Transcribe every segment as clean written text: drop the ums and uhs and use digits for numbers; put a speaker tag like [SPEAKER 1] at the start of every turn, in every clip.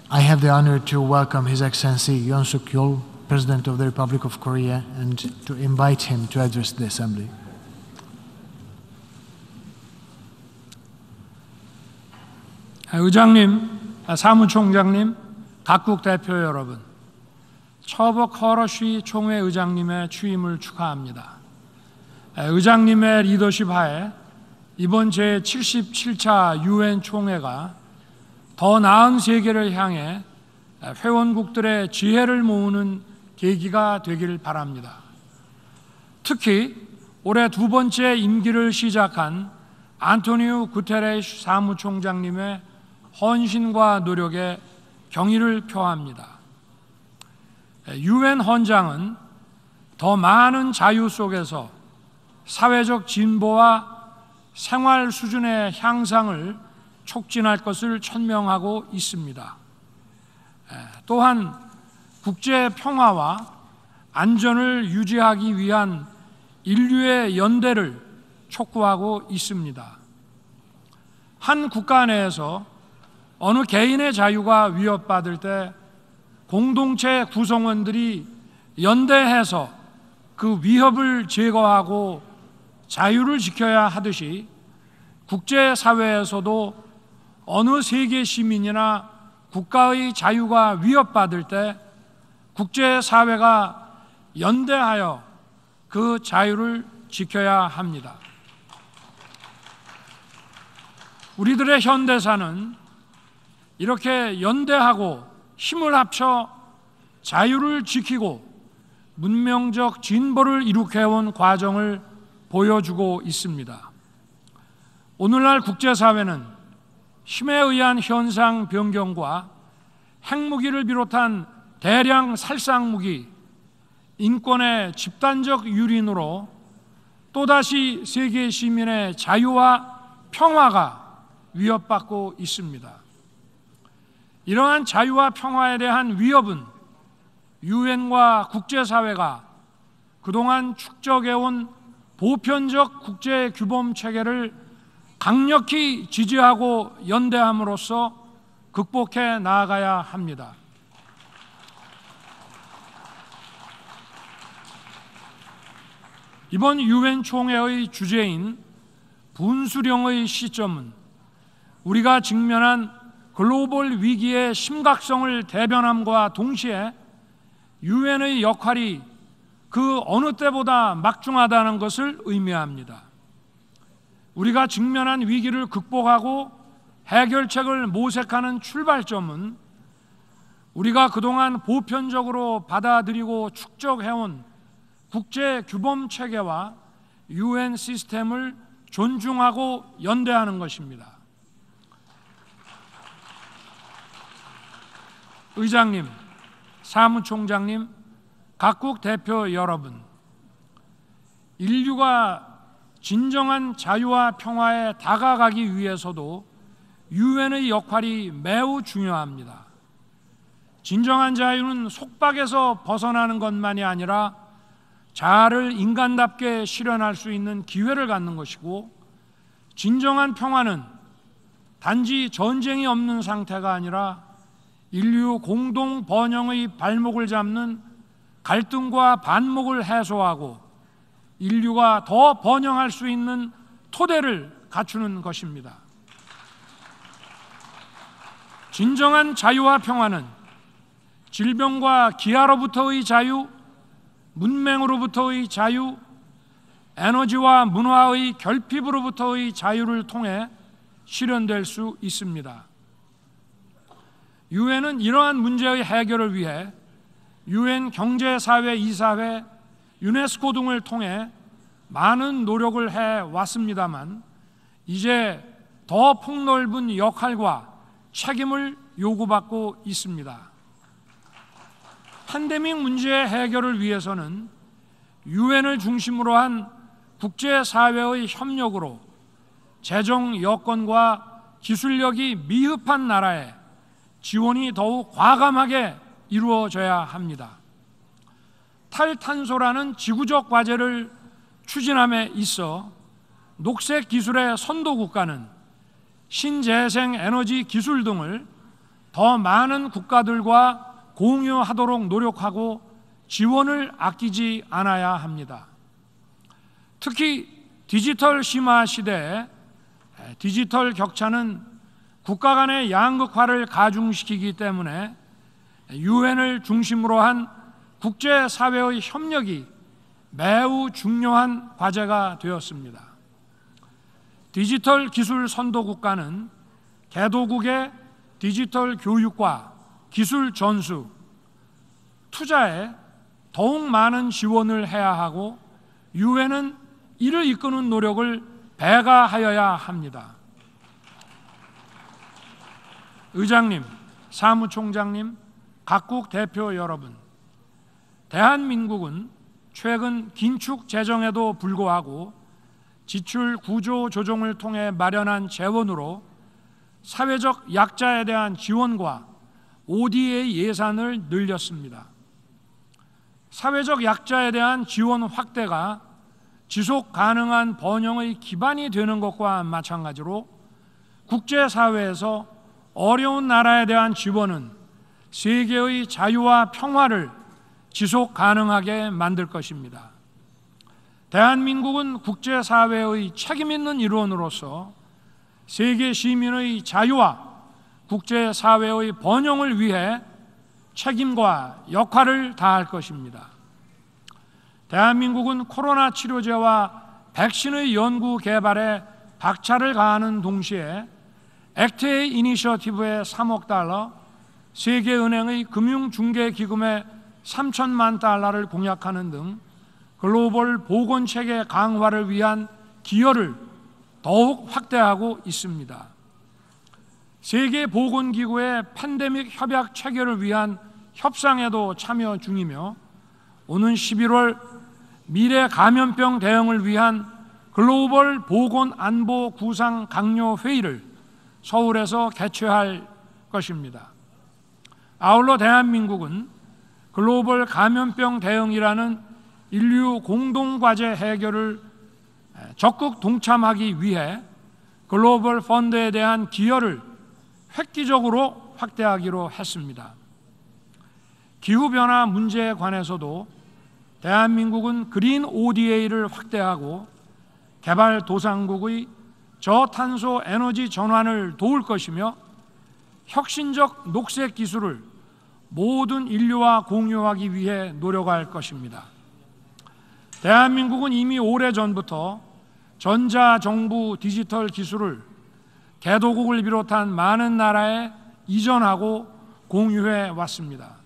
[SPEAKER 1] I have the honor to welcome His Excellency Yoon Suk-yeol, President of the Republic of Korea, and to invite him to address the Assembly.
[SPEAKER 2] 의장님, 사무총장님, 각국 대표 여러분, 처버 커러쉬 총회 의장님의 취임을 축하합니다. 의장님의 리더십 하에 이번 제77차 UN 총회가 더 나은 세계를 향해 회원국들의 지혜를 모으는 계기가 되길 바랍니다. 특히 올해 두 번째 임기를 시작한 안토니우 구테레스 사무총장님의 헌신과 노력에 경의를 표합니다. UN 헌장은 더 많은 자유 속에서 사회적 진보와 생활 수준의 향상을 촉진할 것을 천명하고 있습니다. 또한 국제 평화와 안전을 유지하기 위한 인류의 연대를 촉구하고 있습니다. 한 국가 내에서 어느 개인의 자유가 위협받을 때 공동체 구성원들이 연대해서 그 위협을 제거하고 자유를 지켜야 하듯이 국제사회에서도 어느 세계 시민이나 국가의 자유가 위협받을 때 국제사회가 연대하여 그 자유를 지켜야 합니다. 우리들의 현대사는 이렇게 연대하고 힘을 합쳐 자유를 지키고 문명적 진보를 이룩해온 과정을 보여주고 있습니다. 오늘날 국제사회는 힘에 의한 현상 변경과 핵무기를 비롯한 대량 살상무기, 인권의 집단적 유린으로 또다시 세계 시민의 자유와 평화가 위협받고 있습니다. 이러한 자유와 평화에 대한 위협은 유엔과 국제사회가 그동안 축적해온 보편적 국제규범 체계를 강력히 지지하고 연대함으로써 극복해 나아가야 합니다. 이번 유엔 총회의 주제인 분수령의 시점은 우리가 직면한 글로벌 위기의 심각성을 대변함과 동시에 유엔의 역할이 그 어느 때보다 막중하다는 것을 의미합니다. 우리가 직면한 위기를 극복하고 해결책을 모색하는 출발점은 우리가 그동안 보편적으로 받아들이고 축적해온 국제규범 체계와 유엔 시스템을 존중하고 연대하는 것입니다. 의장님, 사무총장님, 각국 대표 여러분, 인류가 진정한 자유와 평화에 다가가기 위해서도 유엔의 역할이 매우 중요합니다. 진정한 자유는 속박에서 벗어나는 것만이 아니라 자아를 인간답게 실현할 수 있는 기회를 갖는 것이고, 진정한 평화는 단지 전쟁이 없는 상태가 아니라 인류 공동 번영의 발목을 잡는 갈등과 반목을 해소하고 인류가 더 번영할 수 있는 토대를 갖추는 것입니다. 진정한 자유와 평화는 질병과 기아로부터의 자유, 문맹으로부터의 자유, 에너지와 문화의 결핍으로부터의 자유를 통해 실현될 수 있습니다. 유엔은 이러한 문제의 해결을 위해 유엔 경제사회 이사회, 유네스코 등을 통해 많은 노력을 해왔습니다만 이제 더 폭넓은 역할과 책임을 요구받고 있습니다. 팬데믹 문제의 해결을 위해서는 유엔을 중심으로 한 국제사회의 협력으로 재정 여건과 기술력이 미흡한 나라에 지원이 더욱 과감하게 이루어져야 합니다. 탈탄소라는 지구적 과제를 추진함에 있어 녹색 기술의 선도 국가는 신재생 에너지 기술 등을 더 많은 국가들과 공유하도록 노력하고 지원을 아끼지 않아야 합니다. 특히 디지털 심화 시대에 디지털 격차는 국가 간의 양극화를 가중시키기 때문에 유엔을 중심으로 한 국제사회의 협력이 매우 중요한 과제가 되었습니다. 디지털 기술 선도 국가는 개도국의 디지털 교육과 기술 전수, 투자에 더욱 많은 지원을 해야 하고 유엔은 이를 이끄는 노력을 배가하여야 합니다. 의장님, 사무총장님, 각국 대표 여러분, 대한민국은 최근 긴축 재정에도 불구하고 지출 구조 조정을 통해 마련한 재원으로 사회적 약자에 대한 지원과 ODA 예산을 늘렸습니다. 사회적 약자에 대한 지원 확대가 지속 가능한 번영의 기반이 되는 것과 마찬가지로 국제사회에서 어려운 나라에 대한 지원은 세계의 자유와 평화를 지속 가능하게 만들 것입니다. 대한민국은 국제사회의 책임 있는 일원으로서 세계 시민의 자유와 국제사회의 번영을 위해 책임과 역할을 다할 것입니다. 대한민국은 코로나 치료제와 백신의 연구 개발에 박차를 가하는 동시에 액트A 이니셔티브에 3억 달러, 세계은행의 금융중개기금에 3천만 달러를 공약하는 등 글로벌 보건체계 강화를 위한 기여를 더욱 확대하고 있습니다. 세계보건기구의 팬데믹 협약 체결을 위한 협상에도 참여 중이며 오는 11월 미래 감염병 대응을 위한 글로벌 보건안보 구상 강요 회의를 서울에서 개최할 것입니다. 아울러 대한민국은 글로벌 감염병 대응이라는 인류 공동과제 해결을 적극 동참하기 위해 글로벌 펀드에 대한 기여를 획기적으로 확대하기로 했습니다. 기후변화 문제에 관해서도 대한민국은 그린 ODA를 확대하고 개발도상국의 저탄소 에너지 전환을 도울 것이며 혁신적 녹색 기술을 모든 인류와 공유하기 위해 노력할 것입니다. 대한민국은 이미 오래전부터 전자정부 디지털 기술을 개도국을 비롯한 많은 나라에 이전하고 공유해 왔습니다.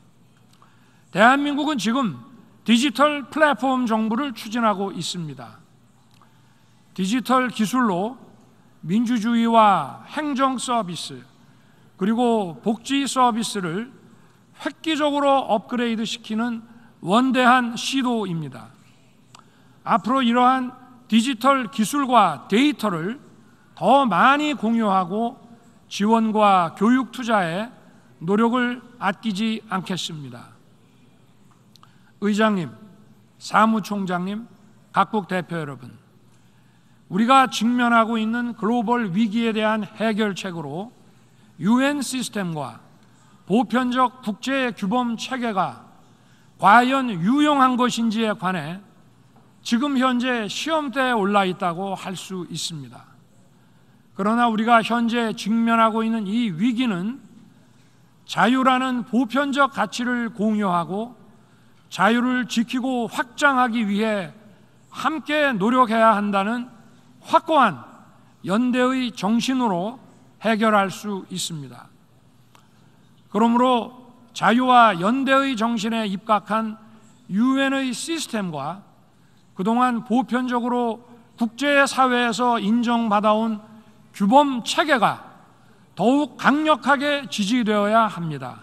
[SPEAKER 2] 대한민국은 지금 디지털 플랫폼 정부를 추진하고 있습니다. 디지털 기술로 민주주의와 행정 서비스 그리고 복지 서비스를 획기적으로 업그레이드 시키는 원대한 시도입니다. 앞으로 이러한 디지털 기술과 데이터를 더 많이 공유하고 지원과 교육 투자에 노력을 아끼지 않겠습니다. 의장님, 사무총장님, 각국 대표 여러분, 우리가 직면하고 있는 글로벌 위기에 대한 해결책으로 UN 시스템과 보편적 국제 규범 체계가 과연 유용한 것인지에 관해 지금 현재 시험대에 올라 있다고 할 수 있습니다. 그러나 우리가 현재 직면하고 있는 이 위기는 자유라는 보편적 가치를 공유하고 자유를 지키고 확장하기 위해 함께 노력해야 한다는 확고한 연대의 정신으로 해결할 수 있습니다. 그러므로 자유와 연대의 정신에 입각한 유엔의 시스템과 그동안 보편적으로 국제사회에서 인정받아온 규범 체계가 더욱 강력하게 지지되어야 합니다.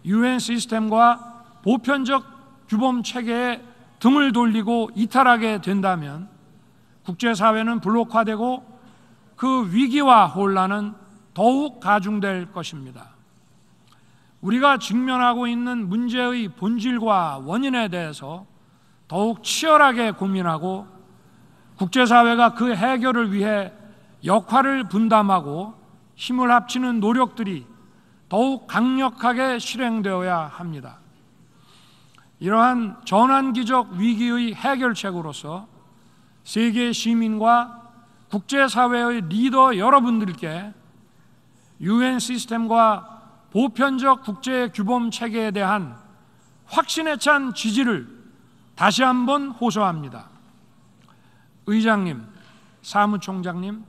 [SPEAKER 2] 유엔 시스템과 보편적 규범 체계에 등을 돌리고 이탈하게 된다면 국제사회는 블록화되고 그 위기와 혼란은 더욱 가중될 것입니다. 우리가 직면하고 있는 문제의 본질과 원인에 대해서 더욱 치열하게 고민하고 국제사회가 그 해결을 위해 역할을 분담하고 힘을 합치는 노력들이 더욱 강력하게 실행되어야 합니다. 이러한 전환기적 위기의 해결책으로서 세계 시민과 국제사회의 리더 여러분들께 UN 시스템과 보편적 국제 규범 체계에 대한 확신에 찬 지지를 다시 한번 호소합니다. 의장님, 사무총장님,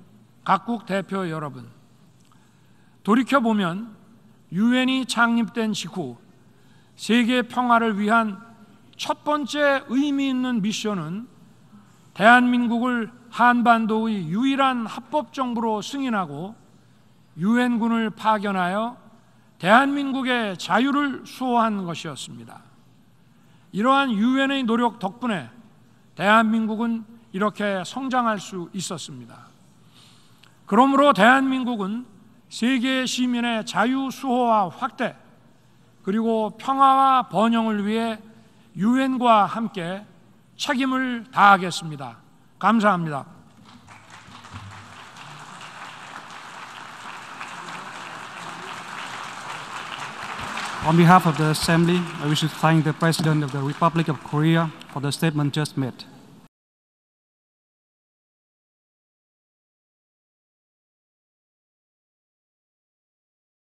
[SPEAKER 2] 각국 대표 여러분, 돌이켜보면 유엔이 창립된 직후 세계 평화를 위한 첫 번째 의미 있는 미션은 대한민국을 한반도의 유일한 합법정부로 승인하고 유엔군을 파견하여 대한민국의 자유를 수호한 것이었습니다. 이러한 유엔의 노력 덕분에 대한민국은 이렇게 성장할 수 있었습니다. 그러므로 대한민국은 세계 시민의 자유 수호와 확대, 그리고 평화와 번영을 위해 유엔과 함께 책임을 다하겠습니다. 감사합니다.
[SPEAKER 3] On behalf of the Assembly, I wish to thank the President of the Republic of Korea for the statement just made.